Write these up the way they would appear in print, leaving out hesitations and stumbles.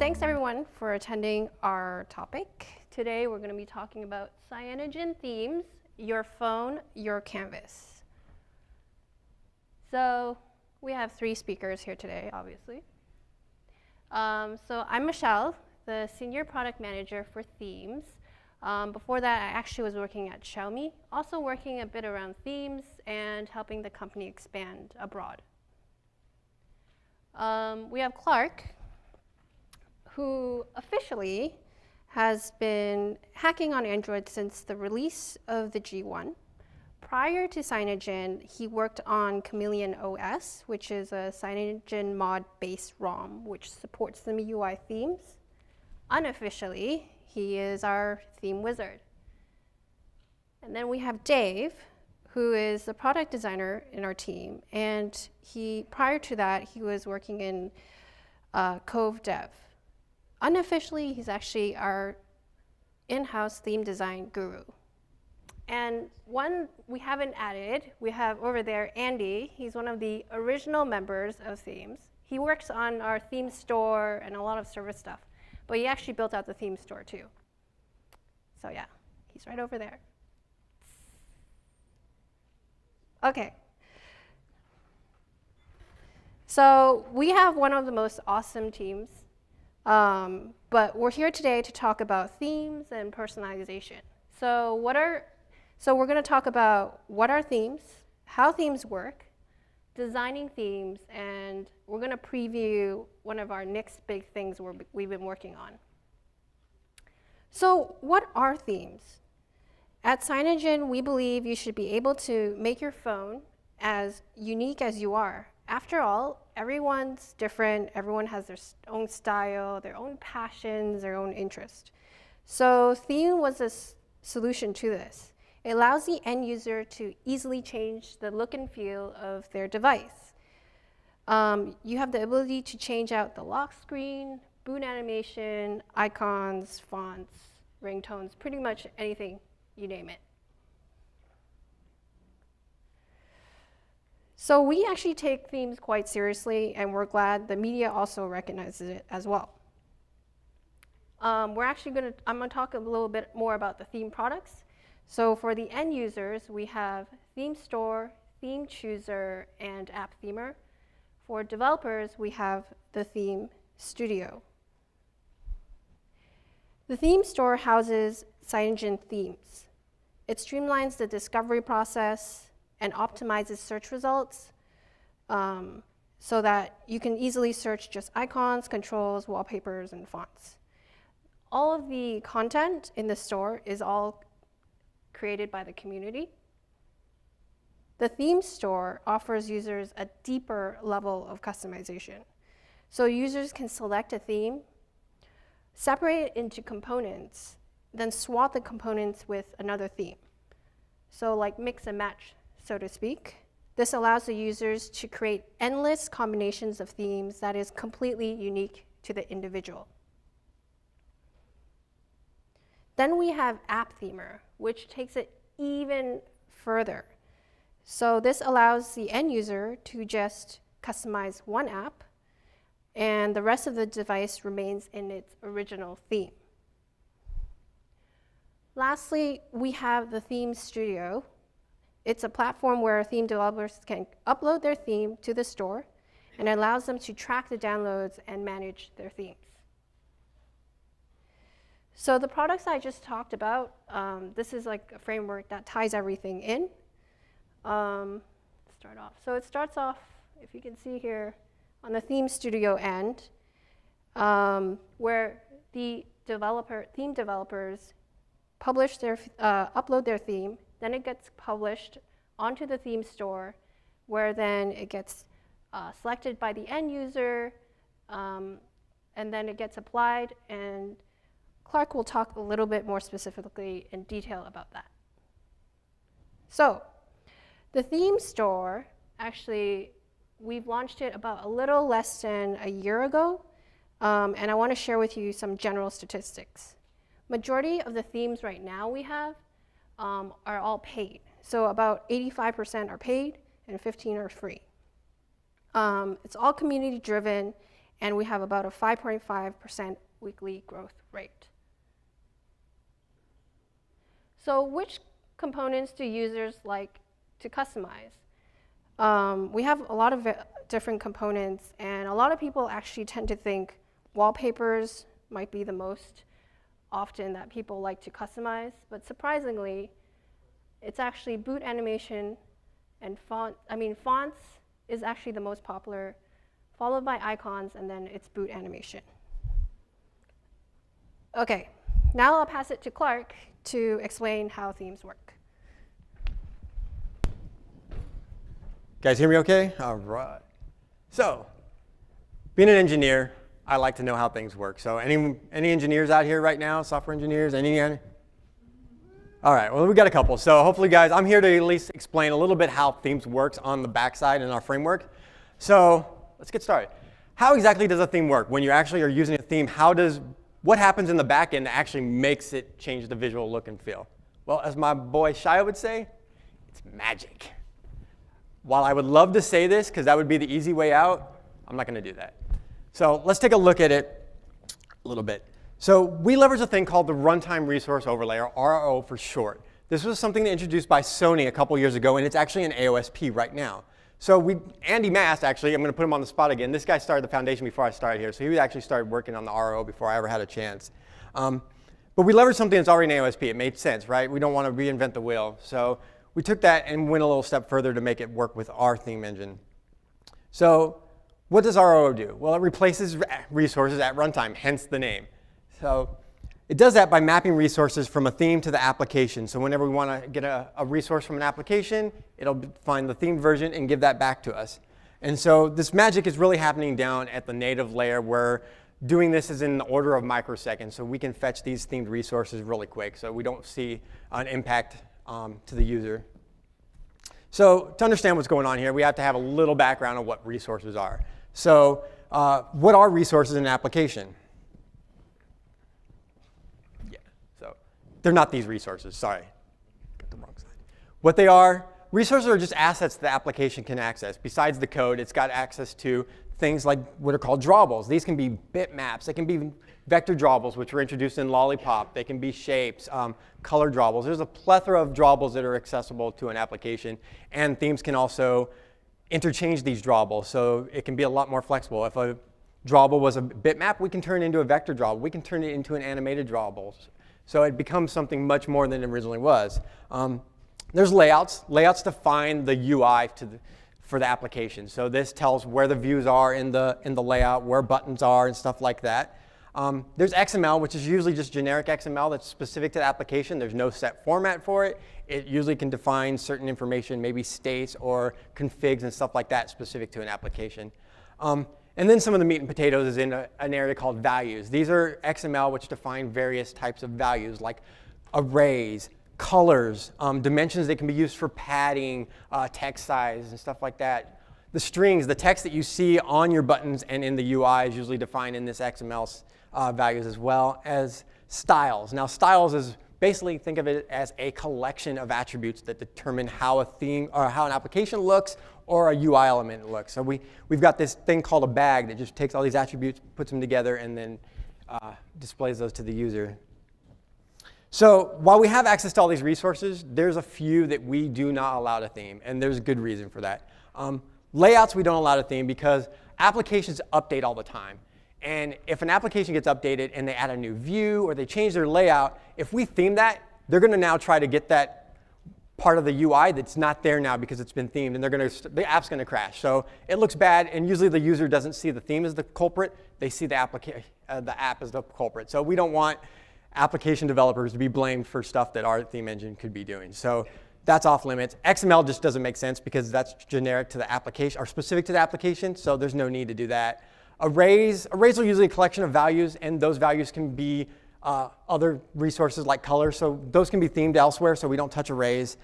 thanks everyone for attending our topic. Today we're going to be talking about Cyanogen Themes, Your Phone, Your Canvas. So we have 3 speakers here today, obviously. So I'm Michelle, the Senior Product Manager for Themes. Before that, I actually was working at Xiaomi, also working a bit around themes and helping the company expand abroad. We have Clark, who officially has been hacking on Android since the release of the G1. Prior to Cyanogen, he worked on Chameleon OS, which is a Cyanogen mod-based ROM, which supports the MIUI themes. Unofficially, he is our theme wizard. And then we have Dave, who is the product designer in our team. And prior to that, he was working in Cove Dev. Unofficially, he's actually our in-house theme design guru. And one we haven't added, we have over there Andy. He's one of the original members of Themes. He works on our theme store and a lot of service stuff, but he actually built out the theme store too. So yeah, he's right over there. Okay. So we have one of the most awesome teams. But we're here today to talk about themes and personalization. So we're going to talk about what are themes, how themes work, designing themes, and we're going to preview one of our next big things we've been working on. So what are themes? At Cyanogen, we believe you should be able to make your phone as unique as you are. After all, everyone's different. Everyone has their own style, their own passions, their own interest. So theme was a solution to this. It allows the end user to easily change the look and feel of their device. You have the ability to change out the lock screen, boot animation, icons, fonts, ringtones, pretty much anything, you name it. So we actually take themes quite seriously, and we're glad the media also recognizes it as well. I'm going to talk a little bit more about the theme products. So for the end users, we have Theme Store, Theme Chooser, and App Themer. For developers, we have the Theme Studio. The Theme Store houses Cyanogen themes. It streamlines the discovery process and optimizes search results so that you can easily search just icons, controls, wallpapers, and fonts. All of the content in the store is all created by the community. The theme store offers users a deeper level of customization. So users can select a theme, separate it into components, then swap the components with another theme. So like mix and match, so to speak. This allows the users to create endless combinations of themes that is completely unique to the individual. Then we have App Themer, which takes it even further. So this allows the end user to just customize one app, and the rest of the device remains in its original theme. Lastly, we have the Theme Studio. It's a platform where theme developers can upload their theme to the store, and it allows them to track the downloads and manage their themes. So the products I just talked about, this is like a framework that ties everything in. Let's start off. So it starts off, if you can see here, on the Theme Studio end, where the theme developers upload their theme. Then it gets published onto the theme store, where then it gets selected by the end user, and then it gets applied, and Clark will talk a little bit more specifically in detail about that. So the theme store, actually, we've launched it about a little less than a year ago, and I want to share with you some general statistics. Majority of the themes right now we have are all paid. So about 85% are paid and 15% are free. It's all community driven, and we have about a 5.5% weekly growth rate. So which components do users like to customize? We have a lot of different components, and a lot of people actually tend to think wallpapers might be the most often that people like to customize, but surprisingly, it's actually boot animation and fonts is actually the most popular, followed by icons, and then it's boot animation. Okay, now I'll pass it to Clark to explain how themes work. Guys hear me okay? All right. So, being an engineer, I like to know how things work. So any engineers out here right now, software engineers, any? All right, well, we got a couple. So hopefully, guys, I'm here to at least explain a little bit how themes works on the backside in our framework. So let's get started. How exactly does a theme work? When you actually are using a theme, what happens in the back end that actually makes it change the visual look and feel? Well, as my boy Shia would say, it's magic. While I would love to say this, because that would be the easy way out, I'm not going to do that. So let's take a look at it a little bit. So we leverage a thing called the Runtime Resource Overlay, or RRO for short. This was something introduced by Sony a couple years ago, and it's actually an AOSP right now. So Andy Mast, actually, I'm going to put him on the spot again. This guy started the foundation before I started here, so he actually started working on the RRO before I ever had a chance. But we leveraged something that's already an AOSP. It made sense, right? We don't want to reinvent the wheel. So we took that and went a little step further to make it work with our theme engine. So what does RRO do? Well, it replaces resources at runtime, hence the name. So it does that by mapping resources from a theme to the application. So whenever we want to get a resource from an application, it'll find the themed version and give that back to us. And so this magic is really happening down at the native layer, where doing this is in the order of microseconds. So we can fetch these themed resources really quick, so we don't see an impact to the user. So to understand what's going on here, we have to have a little background on what resources are. So what are resources in an application? Yeah, so they're not these resources. Sorry, got the wrong side. What they are, resources are just assets the application can access. Besides the code, it's got access to things like what are called drawables. These can be bitmaps. They can be vector drawables, which were introduced in Lollipop. They can be shapes, color drawables. There's a plethora of drawables that are accessible to an application, and themes can also interchange these drawables, so it can be a lot more flexible. If a drawable was a bitmap, we can turn it into a vector drawable. We can turn it into an animated drawable. So it becomes something much more than it originally was. There's layouts. Layouts define the UI for the application. So this tells where the views are in the layout, where buttons are, and stuff like that. There's XML, which is usually just generic XML that's specific to the application. There's no set format for it. It usually can define certain information, maybe states or configs and stuff like that specific to an application. And then some of the meat and potatoes is in an area called values. These are XML which define various types of values like arrays, colors, dimensions that can be used for padding, text size, and stuff like that. The strings, the text that you see on your buttons and in the UI is usually defined in this XML values, as well as styles. Now styles is basically, think of it as a collection of attributes that determine how a theme or how an application looks or a UI element looks. So we've got this thing called a bag that just takes all these attributes, puts them together, and then displays those to the user. So while we have access to all these resources, there's a few that we do not allow to theme, and there's a good reason for that. Layouts we don't allow to theme because applications update all the time. And if an application gets updated and they add a new view or they change their layout, if we theme that, they're going to now try to get that part of the UI that's not there now because it's been themed, and the app's going to crash. So it looks bad, and usually the user doesn't see the theme as the culprit. They see the app as the culprit. So we don't want application developers to be blamed for stuff that our theme engine could be doing. So that's off limits. XML just doesn't make sense because that's generic to the application or specific to the application, so there's no need to do that. Arrays are usually a collection of values, and those values can be other resources like colors, so those can be themed elsewhere, so we don't touch arrays.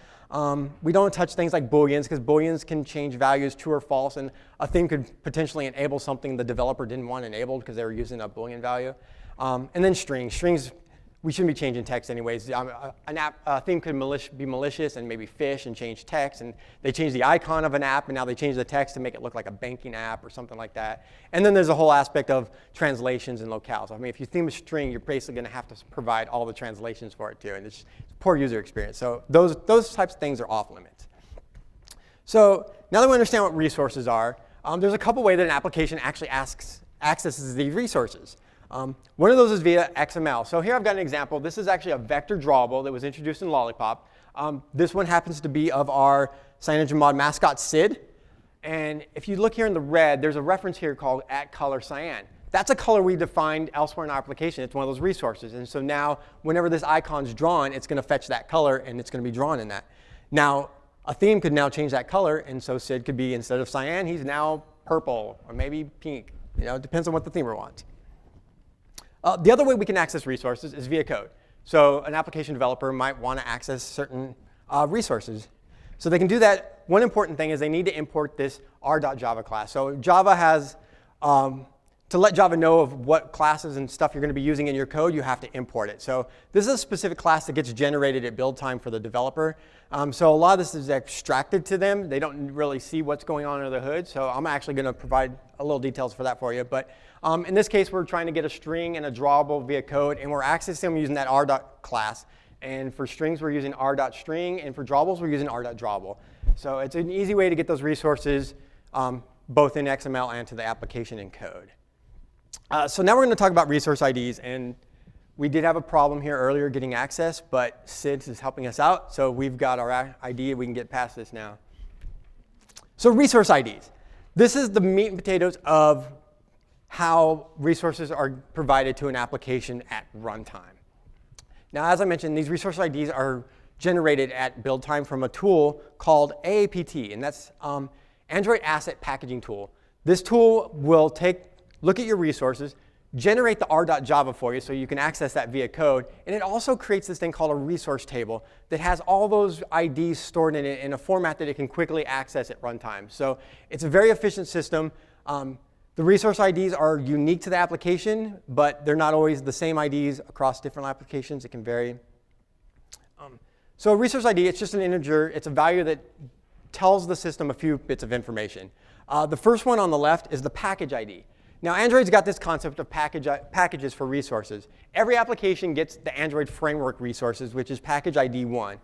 We don't touch things like booleans because booleans can change values true or false, and a theme could potentially enable something the developer didn't want enabled because they were using a boolean value. And then strings. Strings we shouldn't be changing text anyways. A theme could be malicious and maybe phish and change text, and they change the icon of an app, and now they change the text to make it look like a banking app or something like that. And then there's a whole aspect of translations and locales. I mean, if you theme a string, you're basically going to have to provide all the translations for it too, and it's poor user experience. So those types of things are off limits. So now that we understand what resources are, there's a couple ways that an application actually accesses these resources. One of those is via XML. So here I've got an example. This is actually a vector drawable that was introduced in Lollipop. This one happens to be of our CyanogenMod mascot, Sid. And if you look here in the red, there's a reference here called @color_cyan. That's a color we defined elsewhere in our application. It's one of those resources. And so now, whenever this icon's drawn, it's going to fetch that color, and it's going to be drawn in that. Now, a theme could now change that color, and so Sid could be, instead of cyan, he's now purple, or maybe pink. It depends on what the themer wants. The other way we can access resources is via code. So an application developer might want to access certain resources. So they can do that. One important thing is they need to import this r.java class. So Java has, to let Java know of what classes and stuff you're going to be using in your code, you have to import it. So this is a specific class that gets generated at build time for the developer. So a lot of this is extracted to them. They don't really see what's going on under the hood. So I'm actually going to provide a little details for that for you. But in this case, we're trying to get a string and a drawable via code, and we're accessing them using that r.class. And for strings, we're using r.string, and for drawables, we're using r.drawable. So it's an easy way to get those resources both in XML and to the application in code. So now we're going to talk about resource IDs. And we did have a problem here earlier getting access, but Sid is helping us out. So we've got our ID. We can get past this now. So resource IDs. This is the meat and potatoes of how resources are provided to an application at runtime. Now, as I mentioned, these resource IDs are generated at build time from a tool called AAPT, and that's Android Asset Packaging Tool. This tool will look at your resources, generate the r.java for you so you can access that via code, and it also creates this thing called a resource table that has all those IDs stored in it in a format that it can quickly access at runtime. So it's a very efficient system. The resource IDs are unique to the application, but they're not always the same IDs across different applications. It can vary. So a resource ID, it's just an integer. It's a value that tells the system a few bits of information. The first one on the left is the package ID. Now, Android's got this concept of packages for resources. Every application gets the Android framework resources, which is package ID 1.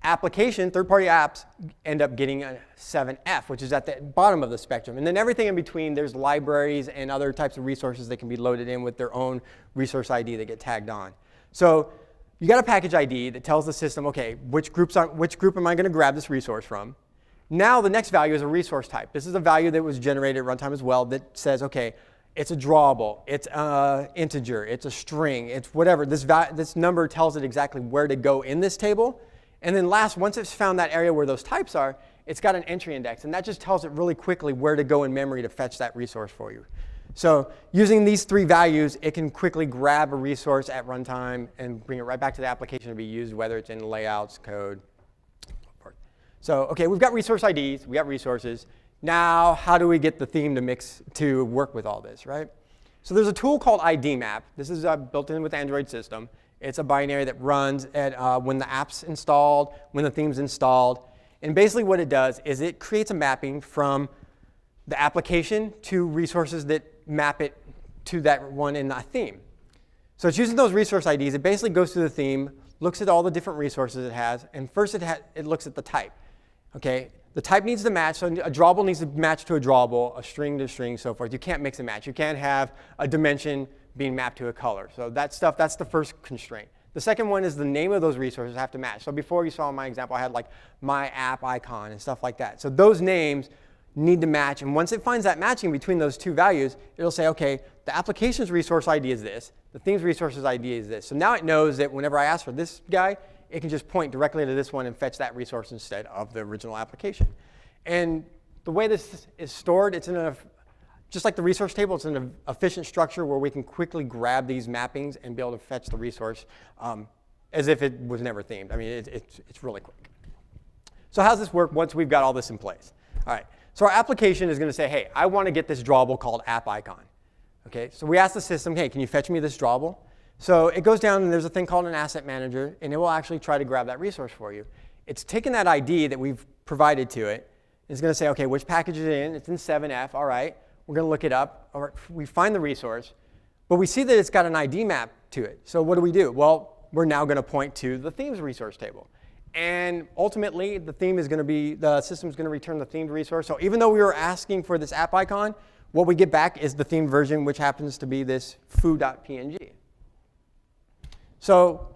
Third-party apps end up getting a 7F, which is at the bottom of the spectrum. And then everything in between, there's libraries and other types of resources that can be loaded in with their own resource ID that get tagged on. So you got a package ID that tells the system, OK, which group am I going to grab this resource from? Now the next value is a resource type. This is a value that was generated at runtime as well that says, OK, it's a drawable, it's an integer, it's a string, it's whatever. This number tells it exactly where to go in this table. And then once it's found that area where those types are, it's got an entry index. And that just tells it really quickly where to go in memory to fetch that resource for you. So using these three values, it can quickly grab a resource at runtime and bring it right back to the application to be used, whether it's in layouts, code. So OK, we've got resource IDs. We got resources. Now, how do we get the theme to work with all this, right? So there's a tool called ID map. This is built in with the Android system. It's a binary that runs at when the app's installed, when the theme's installed. And basically what it does is it creates a mapping from the application to resources that map it to that one in the theme. So it's using those resource IDs. It basically goes through the theme, looks at all the different resources it has, and first it looks at the type. Okay, the type needs to match. So a drawable needs to match to a drawable, a string to string, so forth. You can't mix and match. You can't have a dimension being mapped to a color. So that's the first constraint. The second one is the name of those resources have to match. So before you saw in my example, I had like my app icon and stuff like that. So those names need to match. And once it finds that matching between those two values, it'll say, OK, the application's resource ID is this. The theme's resources ID is this. So now it knows that whenever I ask for this guy, it can just point directly to this one and fetch that resource instead of the original application. And the way this is stored, it's in just like the resource table, it's in an efficient structure where we can quickly grab these mappings and be able to fetch the resource as if it was never themed. I mean, it's really quick. So how does this work once we've got all this in place? All right. So our application is going to say, hey, I want to get this drawable called app icon. Okay. So we ask the system, hey, can you fetch me this drawable? So it goes down and there's a thing called an asset manager, and it will actually try to grab that resource for you. It's taken that ID that we've provided to it. It's going to say, okay, which package is it in? It's in 7F. All right. We're going to look it up. All right. We find the resource, but we see that it's got an ID map to it. So what do? Well, we're now going to point to the themes resource table. And ultimately, the system's going to return the themed resource. So even though we were asking for this app icon, what we get back is the themed version, which happens to be this foo.png. So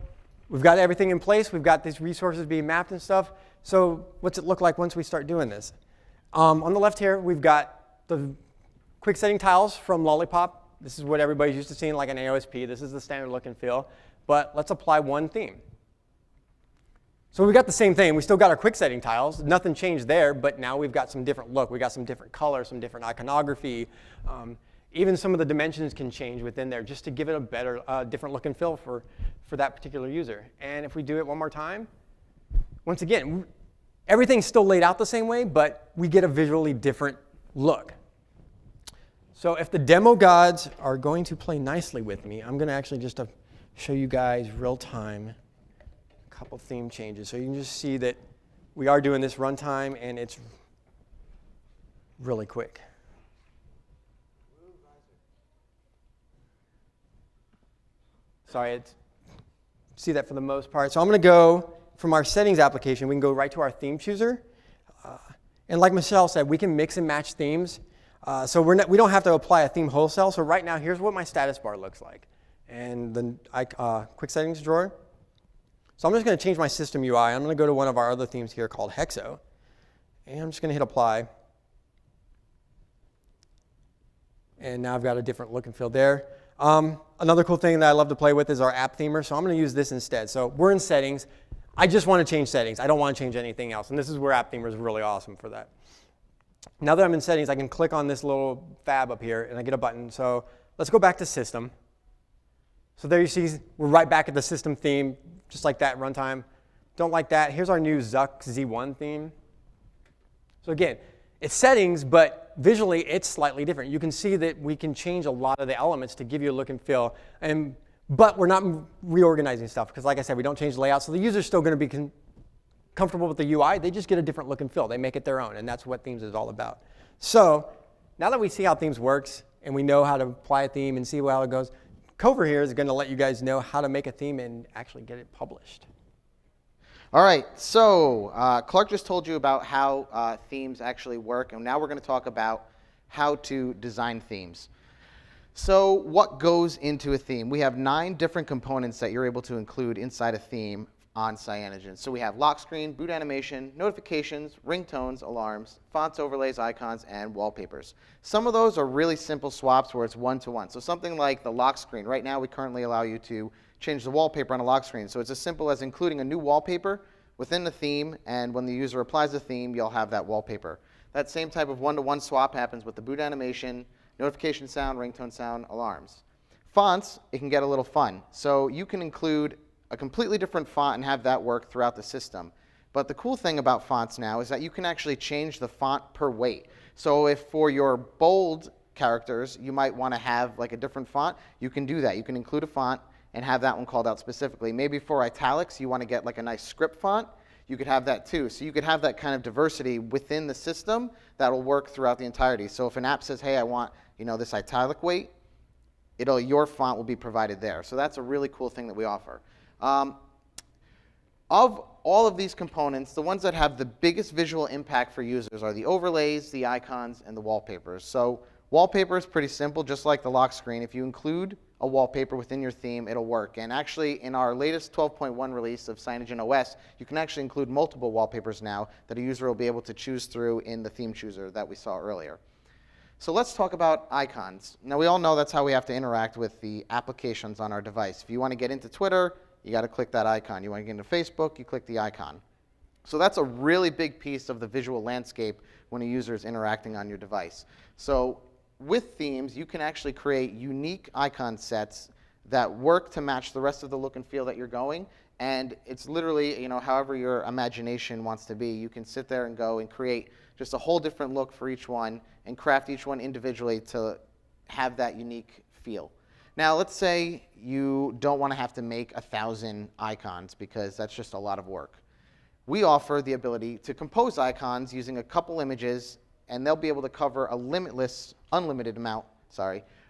we've got everything in place. We've got these resources being mapped and stuff. So what's it look like once we start doing this? On the left here, we've got the quick setting tiles from Lollipop. This is what everybody's used to seeing, like an AOSP. This is the standard look and feel. But let's apply one theme. So we got the same thing. We still got our quick setting tiles. Nothing changed there, but now we've got some different look. We got some different colors, some different iconography. Even some of the dimensions can change within there just to give it a better, different look and feel for that particular user. And if we do it one more time, once again, everything's still laid out the same way, but we get a visually different look. So if the demo gods are going to play nicely with me, I'm going to actually just show you guys real time a couple theme changes. So you can just see that we are doing this runtime, and it's really quick. Sorry, see that for the most part. So I'm going to go from our settings application. We can go right to our theme chooser. And like Michelle said, we can mix and match themes. So we don't have to apply a theme wholesale. So right now, here's what my status bar looks like. And the quick settings drawer. So I'm just going to change my system UI. I'm going to go to one of our other themes here called Hexo. And I'm just going to hit apply. And now I've got a different look and feel there. Another cool thing that I love to play with is our app themer. So I'm going to use this instead. So we're in settings. I just want to change settings. I don't want to change anything else. And this is where app themer is really awesome for that. Now that I'm in settings, I can click on this little fab up here, and I get a button. So let's go back to system. So there you see we're right back at the system theme, just like that, runtime. Don't like that. Here's our new Zuck Z1 theme. So again, it's settings, but visually it's slightly different. You can see that we can change a lot of the elements to give you a look and feel. But we're not reorganizing stuff because, like I said, we don't change the layout. So the user's still going to be comfortable with the UI. They just get a different look and feel. They make it their own, and that's what themes is all about. So now that we see how themes works and we know how to apply a theme and see how it goes, Cover here is going to let you guys know how to make a theme and actually get it published. All right, so Clark just told you about how themes actually work, and now we're going to talk about how to design themes. So what goes into a theme? We have 9 different components that you're able to include inside a theme on Cyanogen. So we have lock screen, boot animation, notifications, ringtones, alarms, fonts, overlays, icons, and wallpapers. Some of those are really simple swaps where it's one-to-one. So something like the lock screen. Right now we currently allow you to change the wallpaper on a lock screen. So it's as simple as including a new wallpaper within the theme, and when the user applies the theme, you'll have that wallpaper. That same type of one-to-one swap happens with the boot animation, notification sound, ringtone sound, alarms. Fonts, it can get a little fun. So you can include a completely different font and have that work throughout the system. But the cool thing about fonts now is that you can actually change the font per weight. So if for your bold characters, you might want to have like a different font, you can do that. You can include a font and have that one called out specifically. Maybe for italics, you want to get like a nice script font, you could have that too. So you could have that kind of diversity within the system that'll work throughout the entirety. So if an app says, hey, I want this italic weight, your font will be provided there. So that's a really cool thing that we offer. Of all of these components, the ones that have the biggest visual impact for users are the overlays, the icons, and the wallpapers. So wallpaper is pretty simple, just like the lock screen. If you include a wallpaper within your theme, it'll work. And actually, in our latest 12.1 release of Cyanogen OS, you can actually include multiple wallpapers now that a user will be able to choose through in the theme chooser that we saw earlier. So let's talk about icons. Now, we all know that's how we have to interact with the applications on our device. If you want to get into Twitter, you got to click that icon. You want to get into Facebook, you click the icon. So that's a really big piece of the visual landscape when a user is interacting on your device. So with themes, you can actually create unique icon sets that work to match the rest of the look and feel that you're going. And it's literally, however your imagination wants to be. You can sit there and go and create just a whole different look for each one and craft each one individually to have that unique feel. Now, let's say you don't want to have to make 1,000 icons because that's just a lot of work. We offer the ability to compose icons using a couple images, and they'll be able to cover a unlimited amount,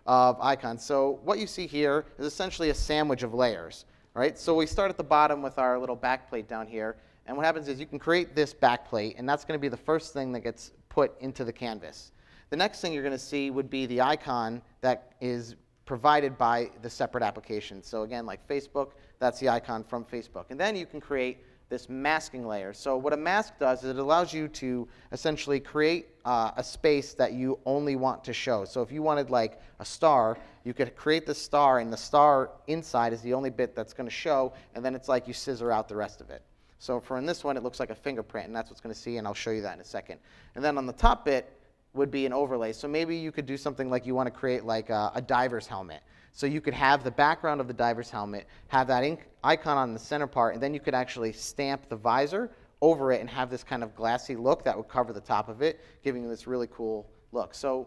of icons. So what you see here is essentially a sandwich of layers, right? So we start at the bottom with our little backplate down here, and what happens is you can create this backplate, and that's going to be the first thing that gets put into the canvas. The next thing you're going to see would be the icon that is provided by the separate application. So again, like Facebook, that's the icon from Facebook. And then you can create this masking layer. So what a mask does is it allows you to essentially create a space that you only want to show. So if you wanted like a star, you could create the star, and the star inside is the only bit that's going to show, and then it's like you scissor out the rest of it. So for in this one, it looks like a fingerprint, and that's what's going to see, and I'll show you that in a second. And then on the top bit would be an overlay. So maybe you could do something like you want to create like a diver's helmet. So you could have the background of the diver's helmet, have that icon on the center part, and then you could actually stamp the visor over it and have this kind of glassy look that would cover the top of it, giving you this really cool look. So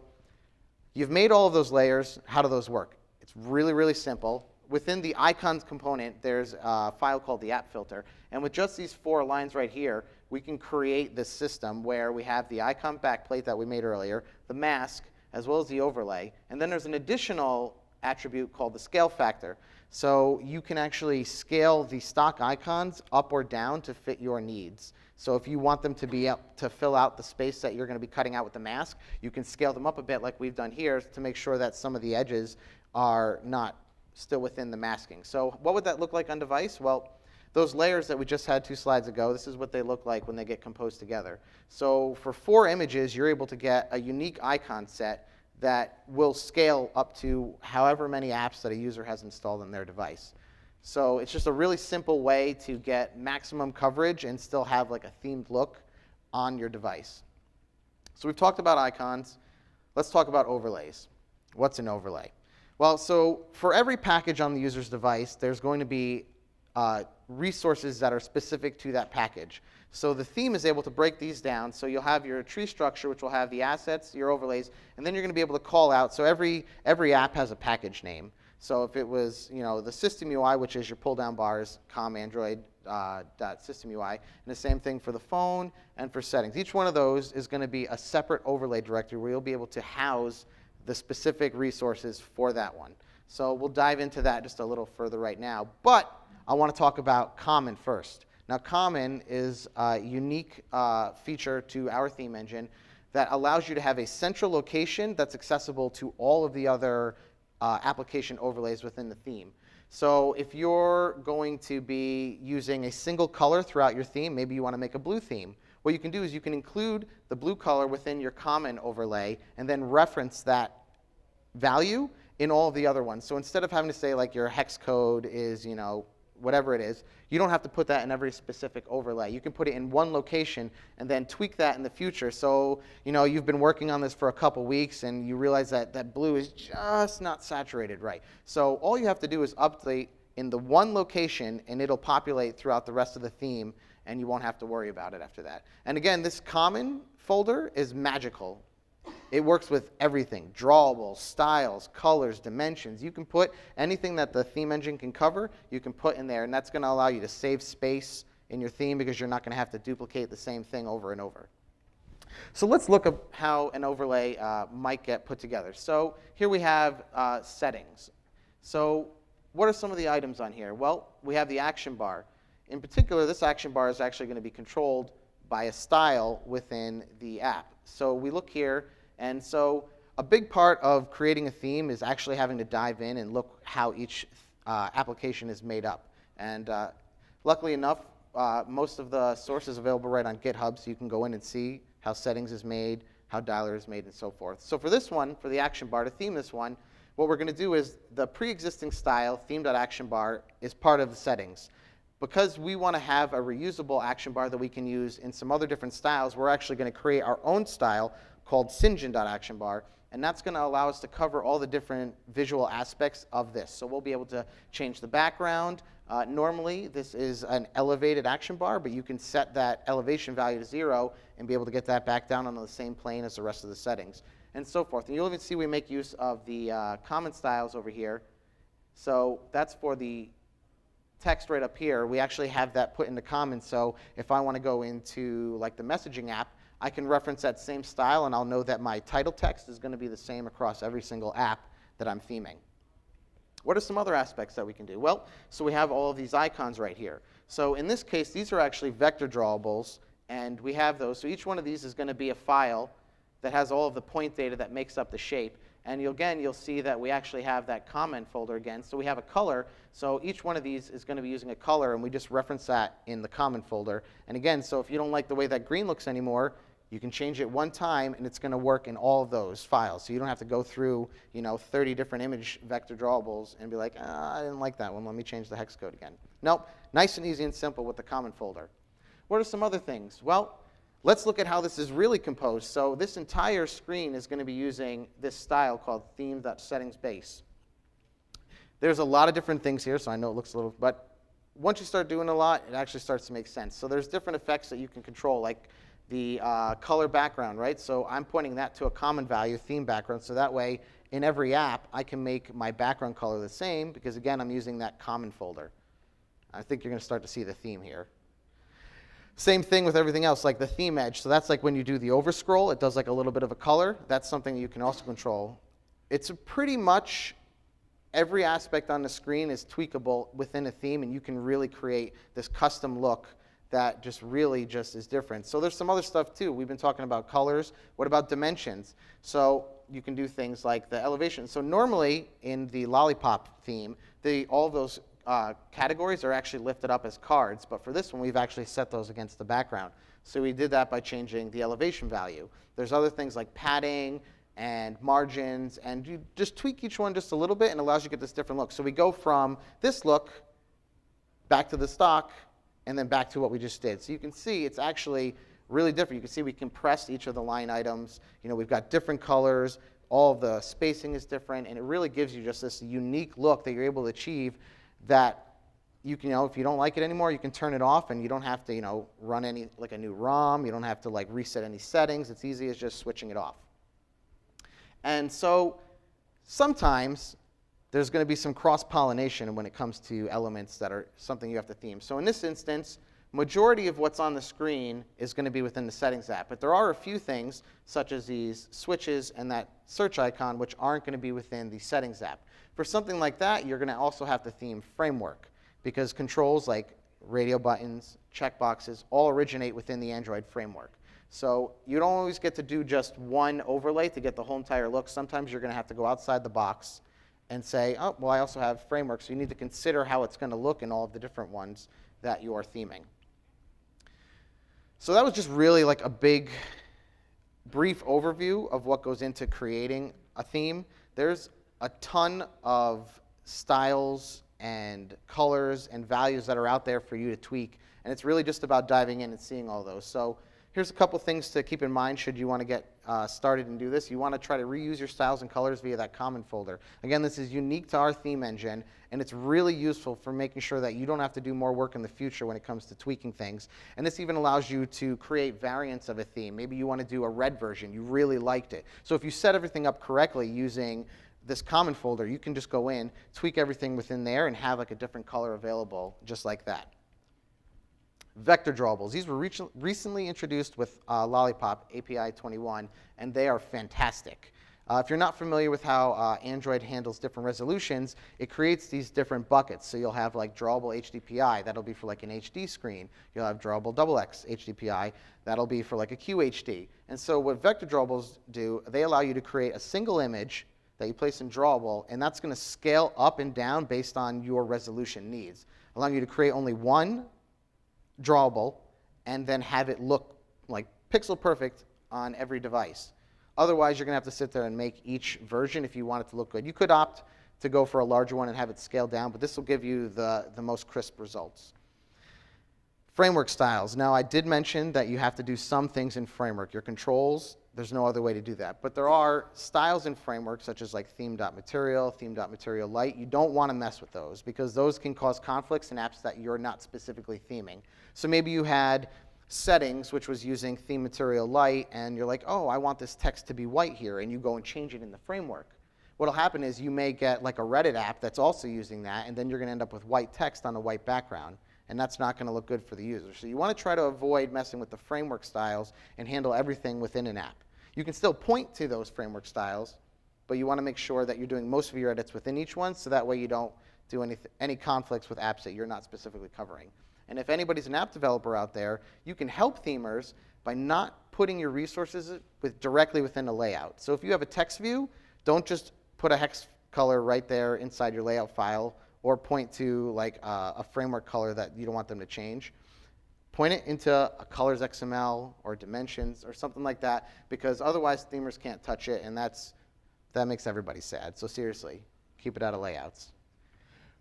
you've made all of those layers. How do those work? It's really, really simple. Within the icons component, there's a file called the app filter. And with just these 4 lines right here, we can create this system where we have the icon backplate that we made earlier, the mask, as well as the overlay. And then there's an additional attribute called the scale factor. So you can actually scale the stock icons up or down to fit your needs. So if you want them to be up to fill out the space that you're going to be cutting out with the mask, you can scale them up a bit like we've done here to make sure that some of the edges are not still within the masking. So what would that look like on device? Well, those layers that we just had 2 slides ago, this is what they look like when they get composed together. So for 4 images, you're able to get a unique icon set that will scale up to however many apps that a user has installed on their device. So it's just a really simple way to get maximum coverage and still have like a themed look on your device. So we've talked about icons. Let's talk about overlays. What's an overlay? Well, so for every package on the user's device, there's going to be resources that are specific to that package. So the theme is able to break these down. So you'll have your tree structure, which will have the assets, your overlays, and then you're going to be able to call out. So every app has a package name. So if it was, the system UI, which is your pull-down bars, com.android.system UI, and the same thing for the phone and for settings. Each one of those is going to be a separate overlay directory where you'll be able to house the specific resources for that one. So we'll dive into that just a little further right now. But I want to talk about Common first. Now, Common is a unique feature to our theme engine that allows you to have a central location that's accessible to all of the other application overlays within the theme. So if you're going to be using a single color throughout your theme, maybe you want to make a blue theme, what you can do is you can include the blue color within your Common overlay and then reference that value in all of the other ones. So instead of having to say like your hex code is, whatever it is, you don't have to put that in every specific overlay. You can put it in one location and then tweak that in the future. So, you've been working on this for a couple weeks and you realize that that blue is just not saturated right. So all you have to do is update in the one location and it'll populate throughout the rest of the theme and you won't have to worry about it after that. And again, this Common folder is magical. It works with everything, drawables, styles, colors, dimensions. You can put anything that the theme engine can cover, you can put in there, and that's going to allow you to save space in your theme because you're not going to have to duplicate the same thing over and over. So let's look at how an overlay might get put together. So here we have settings. So what are some of the items on here? Well, we have the action bar. In particular, this action bar is actually going to be controlled by a style within the app. So we look here, and so a big part of creating a theme is actually having to dive in and look how each application is made up. And luckily enough, most of the source is available right on GitHub, so you can go in and see how settings is made, how dialer is made, and so forth. So for this one, for the action bar, to theme this one, what we're going to do is the pre-existing style, theme.action bar, is part of the settings. Because we want to have a reusable action bar that we can use in some other different styles, we're actually going to create our own style called Cyanogen.action bar, and that's going to allow us to cover all the different visual aspects of this. So we'll be able to change the background. Normally, this is an elevated action bar, but you can set that elevation value to 0 and be able to get that back down on the same plane as the rest of the settings, and so forth. And you'll even see we make use of the common styles over here So that's for the text right up here. We actually have that put into comments. So if I want to go into like the messaging app, I can reference that same style, and I'll know that my title text is going to be the same across every single app that I'm theming. What are some other aspects that we can do? Well, so we have all of these icons right here. So in this case, these are actually vector drawables, and we have those. So each one of these is going to be a file that has all of the point data that makes up the shape. And you'll see that we actually have that comment folder again. So we have a color. So each one of these is going to be using a color, and we just reference that in the comment folder. And again, so if you don't like the way that green looks anymore, you can change it one time, and it's going to work in all of those files. So you don't have to go through 30 different image vector drawables and be like, I didn't like that one. Let me change the hex code again. Nope. Nice and easy and simple with the comment folder. What are some other things? Well, let's look at how this is really composed. So this entire screen is going to be using this style called theme.settingsbase. There's a lot of different things here, so I know it looks a little, but once you start doing a lot, it actually starts to make sense. So there's different effects that you can control, like the color background, right? So I'm pointing that to a common value, theme background, so that way in every app I can make my background color the same because, again, I'm using that common folder. I think you're going to start to see the theme here. Same thing with everything else, like the theme edge. So that's like when you do the overscroll, it does like a little bit of a color. That's something you can also control. It's pretty much every aspect on the screen is tweakable within a theme, and you can really create this custom look that just really just is different. So there's some other stuff too. We've been talking about colors. What about dimensions? So you can do things like the elevation. So normally in the Lollipop theme, all of those categories are actually lifted up as cards, but for this one we've actually set those against the background. So we did that by changing the elevation value. There's other things like padding and margins, and you just tweak each one just a little bit and it allows you to get this different look. So we go from this look back to the stock and then back to what we just did. So you can see it's actually really different. You can see we compressed each of the line items. We've got different colors. All of the spacing is different, and it really gives you just this unique look that you're able to achieve that you can, if you don't like it anymore, you can turn it off, and you don't have to, run any, like a new ROM. You don't have to like reset any settings. It's easy as just switching it off. And so sometimes there's going to be some cross-pollination when it comes to elements that are something you have to theme. So in this instance, majority of what's on the screen is going to be within the settings app. But there are a few things, such as these switches and that search icon, which aren't going to be within the settings app. For something like that, you're going to also have to theme framework, because controls like radio buttons, checkboxes, all originate within the Android framework. So you don't always get to do just one overlay to get the whole entire look. Sometimes you're going to have to go outside the box and say, oh, well, I also have frameworks. So you need to consider how it's going to look in all of the different ones that you are theming. So that was just really like a big, brief overview of what goes into creating a theme. There's a ton of styles and colors and values that are out there for you to tweak, and it's really just about diving in and seeing all those. So here's a couple things to keep in mind should you want to get started and do this. You want to try to reuse your styles and colors via that common folder. Again, this is unique to our theme engine, and it's really useful for making sure that you don't have to do more work in the future when it comes to tweaking things. And this even allows you to create variants of a theme. Maybe you want to do a red version. You really liked it. So if you set everything up correctly using this common folder, you can just go in, tweak everything within there, and have like a different color available just like that. Vector drawables. These were recently introduced with Lollipop API 21, and they are fantastic. If you're not familiar with how Android handles different resolutions, it creates these different buckets. So you'll have like drawable HDPI. That'll be for like an HD screen. You'll have drawable XX HDPI. That'll be for like a QHD. And so what vector drawables do, they allow you to create a single image that you place in drawable, and that's going to scale up and down based on your resolution needs, allowing you to create only one drawable and then have it look like pixel perfect on every device. Otherwise, you're going to have to sit there and make each version if you want it to look good. You could opt to go for a larger one and have it scaled down, but this will give you the most crisp results. Framework styles. Now, I did mention that you have to do some things in framework. Your controls, there's no other way to do that. But there are styles in framework, such as like theme.material, theme.material light. You don't want to mess with those because those can cause conflicts in apps that you're not specifically theming. So maybe you had settings, which was using theme material light, and you're like, oh, I want this text to be white here, and you go and change it in the framework. what'll happen is you may get like a Reddit app that's also using that, and then you're going to end up with white text on a white background, and that's not going to look good for the user. So you want to try to avoid messing with the framework styles and handle everything within an app. You can still point to those framework styles, but you want to make sure that you're doing most of your edits within each one, so that way you don't do any conflicts with apps that you're not specifically covering. And if anybody's an app developer out there, you can help themers by not putting your resources directly within a layout. So if you have a text view, don't just put a hex color right there inside your layout file, or point to like a framework color that you don't want them to change. Point it into a colors XML or dimensions or something like that, because otherwise themers can't touch it, and that makes everybody sad. So seriously, keep it out of layouts.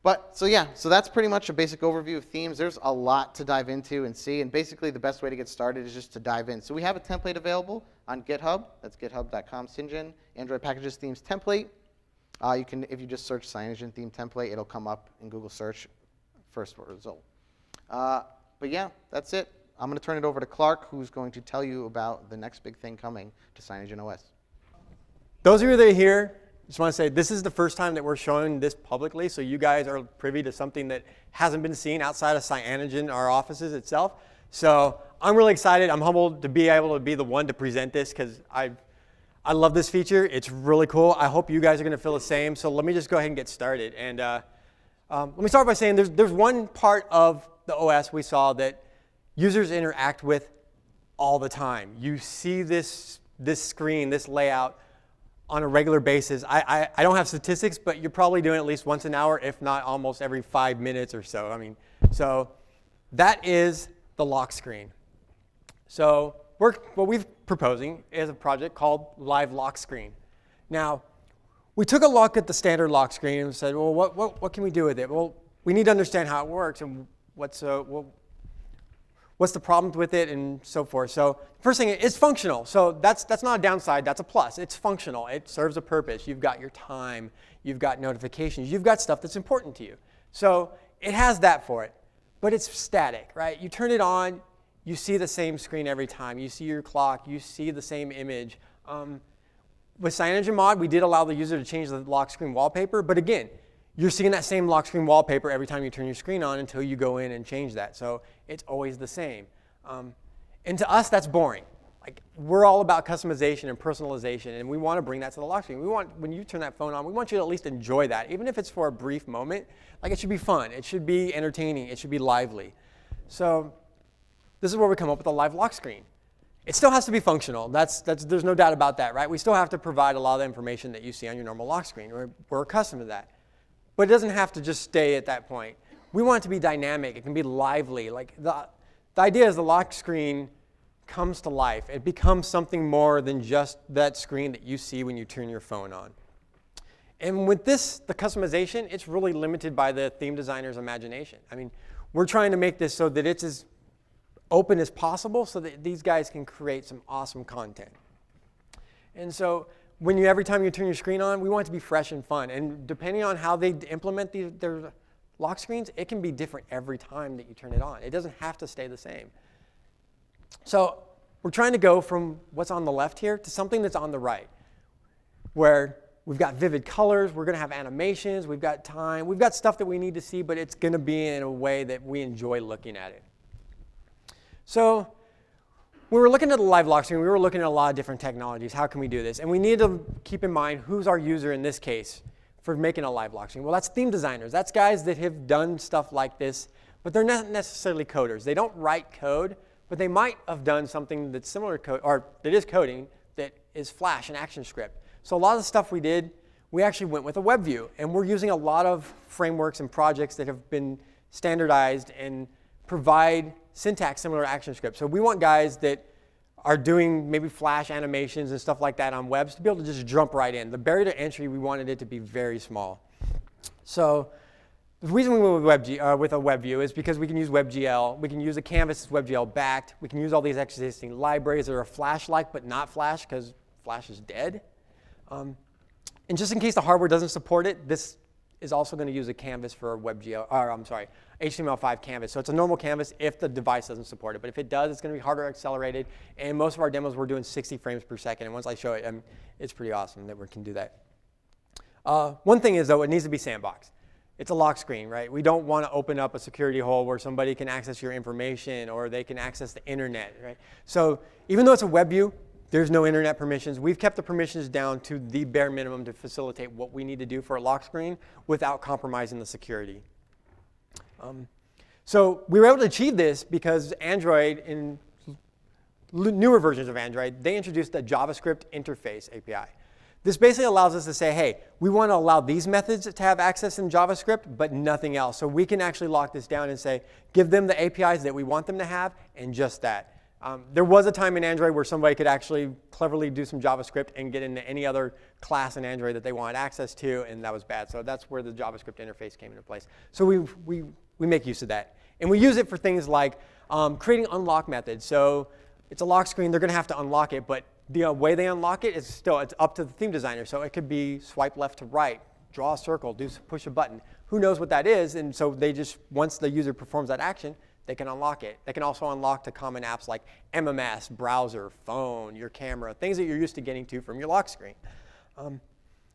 But so yeah, so that's pretty much a basic overview of themes. There's a lot to dive into and see, and basically the best way to get started is just to dive in. So we have a template available on GitHub. That's github.com/Cyanogen Android Packages Themes Template. You can, if you just search Cyanogen Theme Template, it'll come up in Google search, first result. But yeah, that's it. I'm going to turn it over to Clark, who's going to tell you about the next big thing coming to Cyanogen OS. Those of you that are here, just want to say this is the first time that we're showing this publicly, so you guys are privy to something that hasn't been seen outside of Cyanogen, our offices itself. So I'm really excited. I'm humbled to be able to be the one to present this, because I love this feature. It's really cool. I hope you guys are going to feel the same. So let me just go ahead and get started. And let me start by saying there's one part of the OS we saw that users interact with all the time. You see this screen, this layout, on a regular basis. I don't have statistics, but you're probably doing it at least once an hour, if not almost every 5 minutes or so. I mean, so that is the lock screen. So what we're proposing is a project called Live Lock Screen. Now, we took a look at the standard lock screen and said, well, what can we do with it? Well, we need to understand how it works and what's the problem with it and so forth. So first thing, it's functional. So that's not a downside, that's a plus. It's functional, it serves a purpose. You've got your time, you've got notifications, you've got stuff that's important to you. So it has that for it, but it's static, right? You turn it on, you see the same screen every time. You see your clock, you see the same image. With Cyanogen Mod, we did allow the user to change the lock screen wallpaper, but again, you're seeing that same lock screen wallpaper every time you turn your screen on until you go in and change that. So it's always the same. And to us, that's boring. Like, we're all about customization and personalization, and we want to bring that to the lock screen. We want, when you turn that phone on, we want you to at least enjoy that, even if it's for a brief moment. Like, it should be fun. It should be entertaining. It should be lively. So this is where we come up with a live lock screen. It still has to be functional. There's no doubt about that, right? We still have to provide a lot of the information that you see on your normal lock screen. We're accustomed to that. But it doesn't have to just stay at that point. We want it to be dynamic. It can be lively. Like the idea is the lock screen comes to life. It becomes something more than just that screen that you see when you turn your phone on. And with this, the customization, it's really limited by the theme designer's imagination. I mean, we're trying to make this so that it's as open as possible so that these guys can create some awesome content. And so every time you turn your screen on, we want it to be fresh and fun. And depending on how they implement their lock screens, it can be different every time that you turn it on. It doesn't have to stay the same. So we're trying to go from what's on the left here to something that's on the right, where we've got vivid colors, we're going to have animations, we've got time, we've got stuff that we need to see, but it's going to be in a way that we enjoy looking at it. So when we were looking at the live lock screen, we were looking at a lot of different technologies. How can we do this? And we need to keep in mind who's our user in this case for making a live lock screen. Well, that's theme designers. That's guys that have done stuff like this, but they're not necessarily coders. They don't write code, but they might have done something that's similar code, or that is coding, that is Flash and ActionScript. So a lot of the stuff we did, we actually went with a web view. And we're using a lot of frameworks and projects that have been standardized and provide syntax similar to ActionScript. So we want guys that are doing maybe Flash animations and stuff like that on webs to be able to just jump right in. The barrier to entry, we wanted it to be very small. So the reason we went with a web view is because we can use WebGL. We can use a canvas that's WebGL backed. We can use all these existing libraries that are Flash-like but not Flash because Flash is dead. And just in case the hardware doesn't support it, this is also going to use a canvas for a WebGL, or I'm sorry, HTML5 canvas. So it's a normal canvas if the device doesn't support it. But if it does, it's going to be hardware accelerated. And most of our demos, we're doing 60 frames per second. And once I show it, it's pretty awesome that we can do that. One thing is, though, it needs to be sandboxed. It's a lock screen, right? We don't want to open up a security hole where somebody can access your information or they can access the internet, right? So even though it's a web view, there's no internet permissions. We've kept the permissions down to the bare minimum to facilitate what we need to do for a lock screen without compromising the security. So we were able to achieve this because Android, in newer versions of Android, they introduced a JavaScript interface API. This basically allows us to say, hey, we want to allow these methods to have access in JavaScript, but nothing else. So we can actually lock this down and say, give them the APIs that we want them to have, and just that. There was a time in Android where somebody could actually cleverly do some JavaScript and get into any other class in Android that they wanted access to, and that was bad. So that's where the JavaScript interface came into place. So we make use of that. And we use it for things like creating unlock methods. So it's a lock screen. They're going to have to unlock it, but the way they unlock it is still, it's up to the theme designer. So it could be swipe left to right, draw a circle, push a button. Who knows what that is? And so they just, once the user performs that action, they can unlock it. They can also unlock to common apps like MMS, browser, phone, your camera, things that you're used to getting to from your lock screen.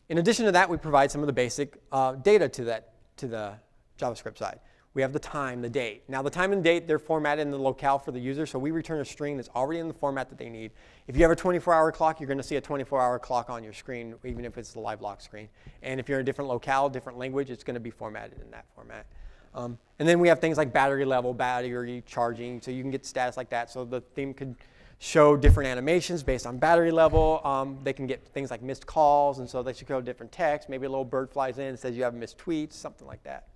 In addition to that, we provide some of the basic data to the JavaScript side. We have the time, the date. Now the time and date, they're formatted in the locale for the user, so we return a string that's already in the format that they need. If you have a 24-hour clock, you're going to see a 24-hour clock on your screen, even if it's the live lock screen. And if you're in a different locale, different language, it's going to be formatted in that format. And then we have things like battery level, battery charging, so you can get status like that. So the theme could show different animations based on battery level. They can get things like missed calls, and so they should show different text. Maybe a little bird flies in and says you have missed tweets, something like that.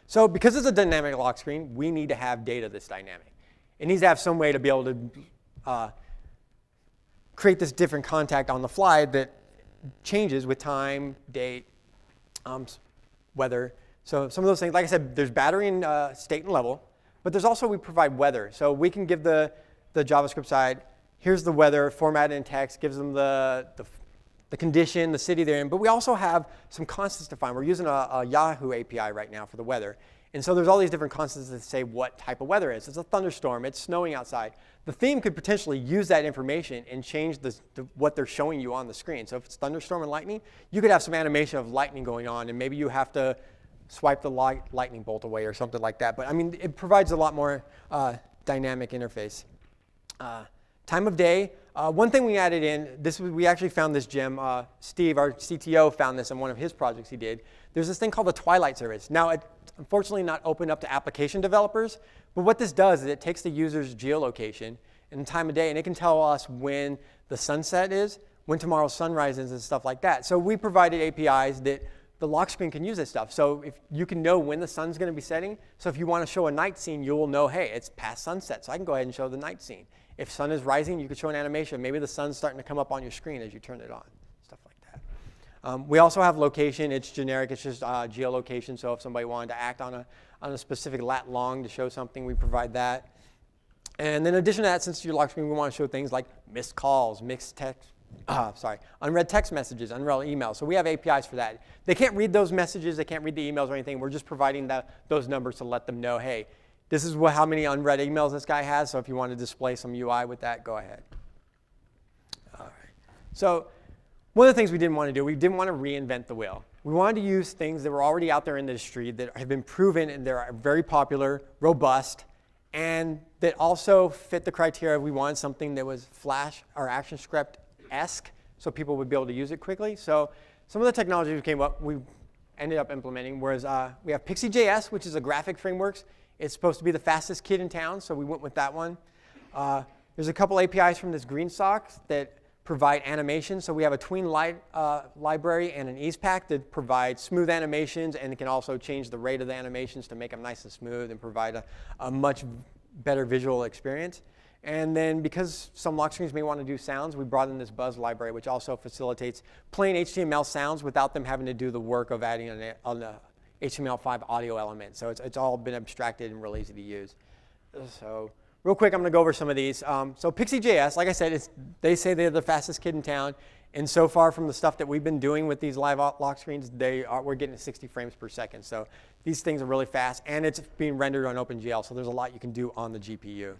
So because it's a dynamic lock screen, we need to have data that's dynamic. It needs to have some way to be able to create this different contact on the fly that changes with time, date, weather. So some of those things, like I said, there's battery and state and level, but there's also, we provide weather. So we can give the JavaScript side, here's the weather formatted in text, gives them the condition, the city they're in, but we also have some constants defined. We're using a Yahoo API right now for the weather. And so there's all these different constants that say what type of weather it is. It's a thunderstorm, it's snowing outside. The theme could potentially use that information and change what they're showing you on the screen. So if it's thunderstorm and lightning, you could have some animation of lightning going on, and maybe you have to swipe the lightning bolt away or something like that. But I mean, it provides a lot more dynamic interface. Time of day. One thing we added in, we actually found this gem. Steve, our CTO, found this in one of his projects he did. There's this thing called the Twilight service. Now, it's unfortunately not open up to application developers, but what this does is it takes the user's geolocation and time of day, and it can tell us when the sunset is, when tomorrow's sunrise is, and stuff like that. So we provided APIs that the lock screen can use this stuff. So if you can know when the sun's going to be setting, so if you want to show a night scene, you will know, hey, it's past sunset, so I can go ahead and show the night scene. If sun is rising, you could show an animation. Maybe the sun's starting to come up on your screen as you turn it on, stuff like that. We also have location. It's generic. It's just geolocation. So if somebody wanted to act on a specific lat long to show something, we provide that. And then in addition to that, since your lock screen, we want to show things like missed calls, unread text messages, unread emails. So we have APIs for that. They can't read those messages. They can't read the emails or anything. We're just providing those numbers to let them know, hey, this is how many unread emails this guy has, so if you want to display some UI with that, go ahead. All right. So one of the things we didn't want to do, we didn't want to reinvent the wheel. We wanted to use things that were already out there in the industry that have been proven and they're very popular, robust, and that also fit the criteria. We wanted something that was Flash or ActionScript-esque, so people would be able to use it quickly. So some of the technologies we ended up implementing was we have Pixie.js, which is a graphic framework. It's supposed to be the fastest kid in town, so we went with that one. There's a couple APIs from this GreenSock that provide animation. So we have a tween library and an ease pack that provides smooth animations, and it can also change the rate of the animations to make them nice and smooth and provide a much better visual experience. And then because some lock screens may want to do sounds, we brought in this Buzz library, which also facilitates plain HTML sounds without them having to do the work of adding an HTML5 audio element. So it's all been abstracted and real easy to use. So real quick, I'm going to go over some of these. So Pixie.js, like I said, they say they're the fastest kid in town. And so far from the stuff that we've been doing with these live lock screens, we're getting 60 frames per second. So these things are really fast, and it's being rendered on OpenGL. So there's a lot you can do on the GPU.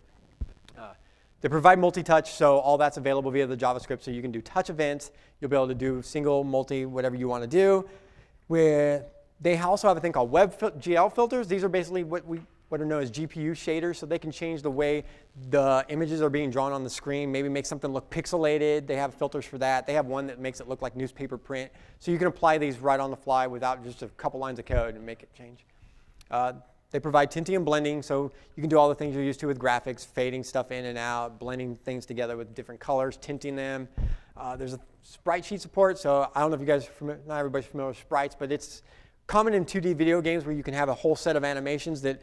They provide multi-touch, so all that's available via the JavaScript, so you can do touch events. You'll be able to do single, multi, whatever you want to do. They also have a thing called WebGL filters. These are basically what are known as GPU shaders, so they can change the way the images are being drawn on the screen, maybe make something look pixelated. They have filters for that. They have one that makes it look like newspaper print. So you can apply these right on the fly without just a couple lines of code and make it change. They provide tinting and blending, so you can do all the things you're used to with graphics, fading stuff in and out, blending things together with different colors, tinting them. There's a sprite sheet support, so I don't know if you guys not everybody's familiar with sprites, but it's common in 2D video games where you can have a whole set of animations that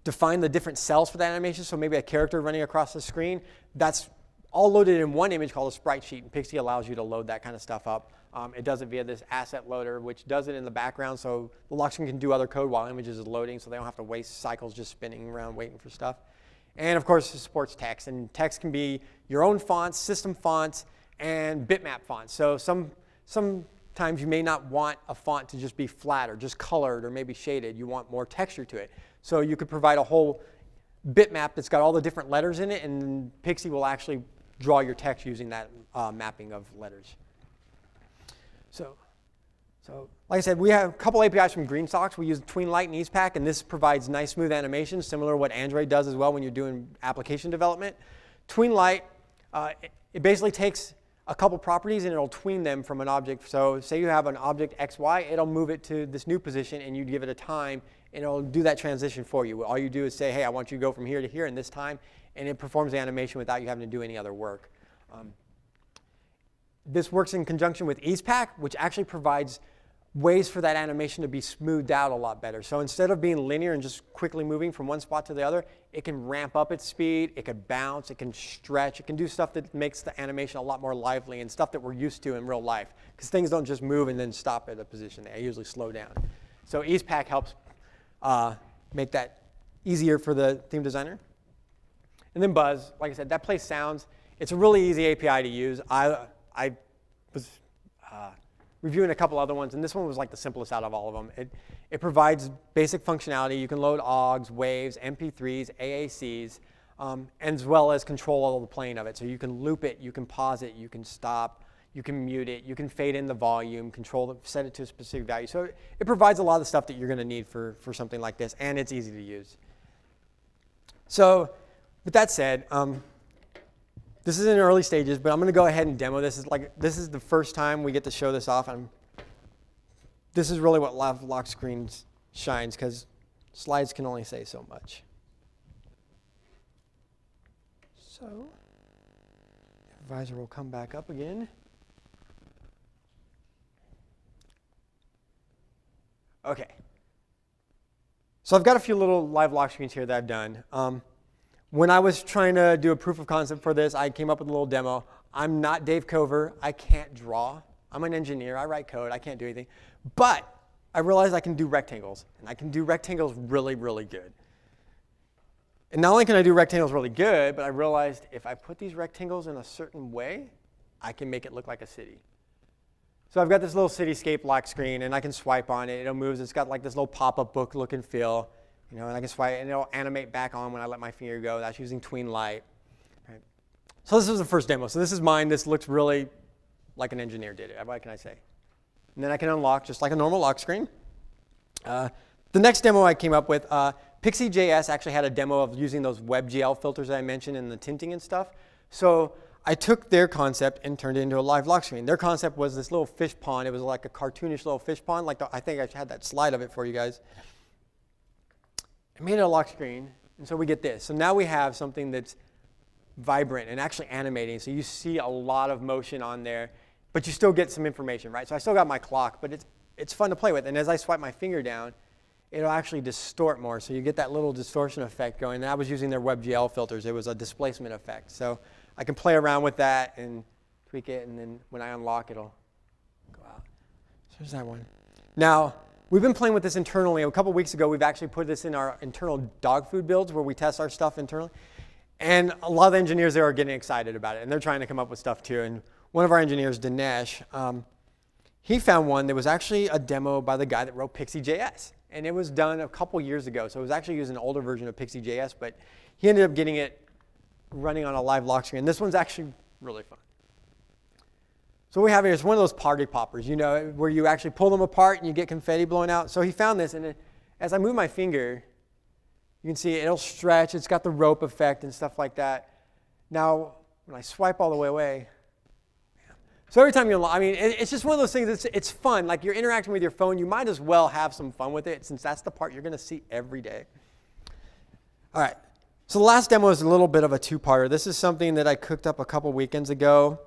define the different cells for that animation. So maybe a character running across the screen, that's all loaded in one image called a sprite sheet, and Pixie allows you to load that kind of stuff up. It does it via this asset loader, which does it in the background, so the lock screen can do other code while images is loading, so they don't have to waste cycles just spinning around waiting for stuff. And of course, it supports text, and text can be your own fonts, system fonts, and bitmap fonts. So sometimes you may not want a font to just be flat or just colored or maybe shaded. You want more texture to it. So you could provide a whole bitmap that's got all the different letters in it, and Pixie will actually draw your text using that mapping of letters. So like I said, we have a couple APIs from GreenSocks. We use TweenLight and EasePack, and this provides nice, smooth animations, similar to what Android does as well when you're doing application development. TweenLight, it basically takes a couple properties and it'll tween them from an object. So say you have an object XY, it'll move it to this new position, and you give it a time, and it'll do that transition for you. All you do is say, hey, I want you to go from here to here in this time, and it performs the animation without you having to do any other work. This works in conjunction with EasePack, which actually provides ways for that animation to be smoothed out a lot better. So instead of being linear and just quickly moving from one spot to the other, it can ramp up its speed, it can bounce, it can stretch, it can do stuff that makes the animation a lot more lively and stuff that we're used to in real life. Because things don't just move and then stop at a position. They usually slow down. So EasePack helps make that easier for the theme designer. And then Buzz, like I said, that plays sounds. It's a really easy API to use. I was reviewing a couple other ones, and this one was like the simplest out of all of them. It provides basic functionality. You can load OGs, waves, MP3s, AACs, as well as control all the playing of it. So you can loop it, you can pause it, you can stop, you can mute it, you can fade in the volume, set it to a specific value. So it provides a lot of the stuff that you're going to need for something like this, and it's easy to use. So with that said, this is in early stages, but I'm going to go ahead and demo this. This is the first time we get to show this off. This is really what live lock screens shines, because slides can only say so much. So the visor will come back up again. OK. So I've got a few little live lock screens here that I've done. When I was trying to do a proof of concept for this, I came up with a little demo. I'm not Dave Cover. I can't draw. I'm an engineer. I write code. I can't do anything. But I realized I can do rectangles. And I can do rectangles really, really good. And not only can I do rectangles really good, but I realized if I put these rectangles in a certain way, I can make it look like a city. So I've got this little cityscape lock screen, and I can swipe on it. It moves. It's got like this little pop-up book look and feel. And I can swipe, and it'll animate back on when I let my finger go. That's using TweenLight. Right. So this is the first demo. So this is mine. This looks really like an engineer did it. What can I say? And then I can unlock just like a normal lock screen. The next demo I came up with, Pixie.js actually had a demo of using those WebGL filters that I mentioned and the tinting and stuff. So I took their concept and turned it into a live lock screen. Their concept was this little fish pond. It was like a cartoonish little fish pond. I think I had that slide of it for you guys. I made it a lock screen, and so we get this. So now we have something that's vibrant and actually animating. So you see a lot of motion on there, but you still get some information, right? So I still got my clock, but it's fun to play with. And as I swipe my finger down, it'll actually distort more. So you get that little distortion effect going. And I was using their WebGL filters. It was a displacement effect. So I can play around with that and tweak it, and then when I unlock, it'll go out. So there's that one. Now, we've been playing with this internally. A couple weeks ago, we've actually put this in our internal dog food builds where we test our stuff internally. And a lot of the engineers there are getting excited about it, and they're trying to come up with stuff too. And one of our engineers, Dinesh, he found one that was actually a demo by the guy that wrote Pixie.js. And it was done a couple years ago. So it was actually using an older version of Pixie.js, but he ended up getting it running on a live lock screen. This one's actually really fun. So what we have here is one of those party poppers, you know, where you actually pull them apart and you get confetti blowing out. So he found this, and as I move my finger, you can see it'll stretch. It's got the rope effect and stuff like that. Now, when I swipe all the way away, so every time I mean, it's just one of those things, it's fun. Like you're interacting with your phone, you might as well have some fun with it since that's the part you're going to see every day. All right, so the last demo is a little bit of a two-parter. This is something that I cooked up a couple weekends ago.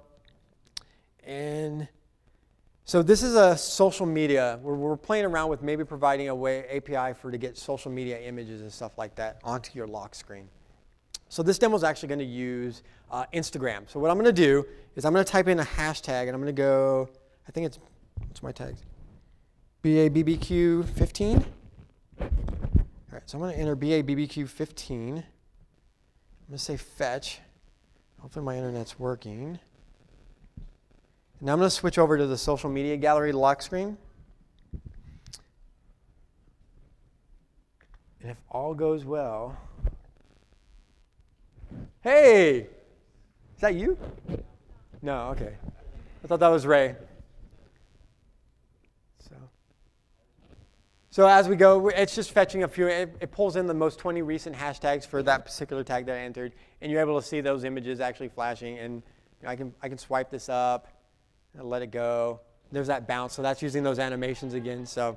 And so this is a social media where we're playing around with maybe providing a way API to get social media images and stuff like that onto your lock screen. So this demo is actually going to use Instagram. So what I'm going to do is I'm going to type in a hashtag, and I'm going to go, I think it's, what's my tags? BABBQ 15. All right, so I'm going to enter BABBQ 15. I'm going to say fetch. Hopefully my internet's working. Now I'm going to switch over to the social media gallery lock screen. And if all goes well, hey, is that you? No, okay. I thought that was Ray. So as we go, it's just fetching a few. It pulls in the most 20 recent hashtags for that particular tag that I entered, and you're able to see those images actually flashing. And you know, I can swipe this up. And let it go. There's that bounce, so that's using those animations again. So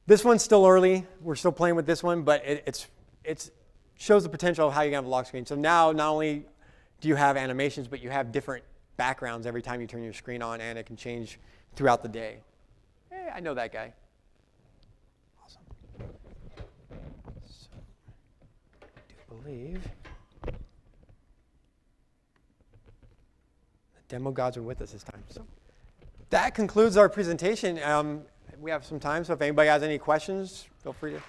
this one's still early. We're still playing with this one, but it shows the potential of how you can have a lock screen. So now not only do you have animations, but you have different backgrounds every time you turn your screen on, and it can change throughout the day. Hey, I know that guy. Awesome. So I do believe demo gods are with us this time. So that concludes our presentation. We have some time, so if anybody has any questions, feel free to.